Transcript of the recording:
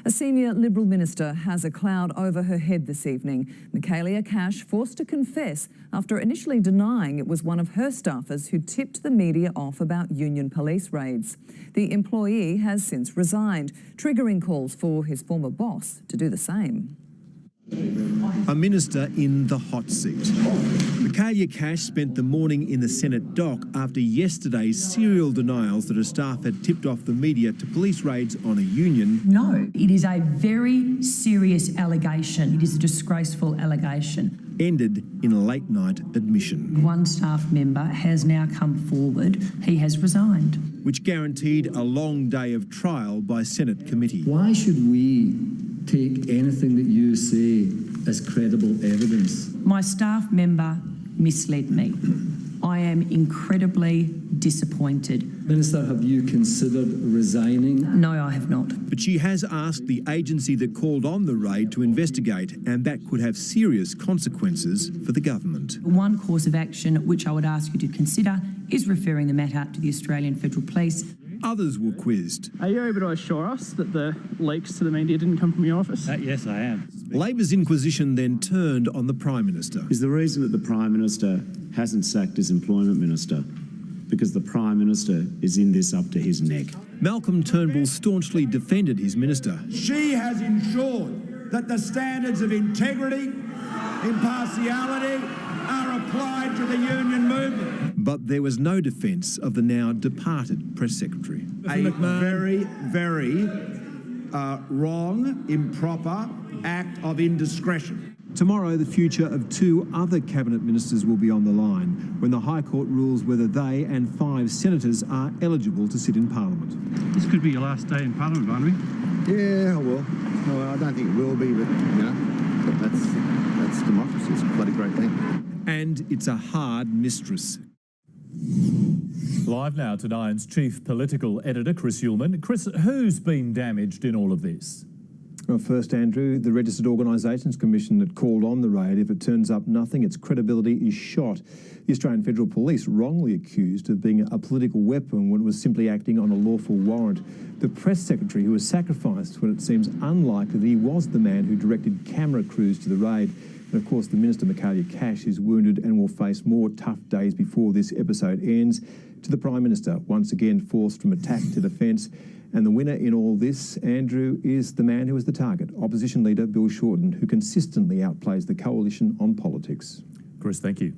A senior Liberal minister has a cloud over her head this evening. Michaelia Cash forced to confess after initially denying it was one of her staffers who tipped the media off about union police raids. The employee has since resigned, triggering calls for his former boss to do the same. A minister in the hot seat. Michaelia Cash spent the morning in the Senate dock after yesterday's serial denials that her staff had tipped off the media to police raids on a union. No, it is a very serious allegation. It is a disgraceful allegation. Ended in a late-night admission. One staff member has now come forward. He has resigned. Which guaranteed a long day of trial by Senate committee. Why should we take anything that you say as credible evidence? My staff member misled me. I am incredibly disappointed. Minister, have you considered resigning? No, I have not. But she has asked the agency that called on the raid to investigate, and that could have serious consequences for the government. One course of action which I would ask you to consider is referring the matter to the Australian Federal Police. Others were quizzed. Are you able to assure us that the leaks to the media didn't come from your office? Yes, I am. Labor's inquisition then turned on the Prime Minister. Is the reason that the Prime Minister hasn't sacked his employment minister because the Prime Minister is in this up to his neck? Malcolm Turnbull staunchly defended his minister. She has ensured that the standards of integrity, impartiality are applied to the union movement. But there was no defence of the now departed Press Secretary. A very, very wrong, improper act of indiscretion. Tomorrow, the future of two other cabinet ministers will be on the line when the High Court rules whether they and 5 senators are eligible to sit in Parliament. This could be your last day in Parliament, Barnaby. Yeah, well, I don't think it will be, but, you know, that's democracy. It's a bloody great thing. And it's a hard mistress. Live now to Nine's chief political editor, Chris Uhlmann. Chris, who's been damaged in all of this? Well, first, Andrew, the Registered Organisations Commission that called on the raid. If it turns up nothing, its credibility is shot. The Australian Federal Police wrongly accused of being a political weapon when it was simply acting on a lawful warrant. The Press Secretary, who was sacrificed when it seems unlikely that he was the man who directed camera crews to the raid. And of course, the Minister, Michaelia Cash, is wounded and will face more tough days before this episode ends. To the Prime Minister, once again forced from attack to defence. And the winner in all this, Andrew, is the man who was the target, Opposition Leader Bill Shorten, who consistently outplays the coalition on politics. Chris, thank you.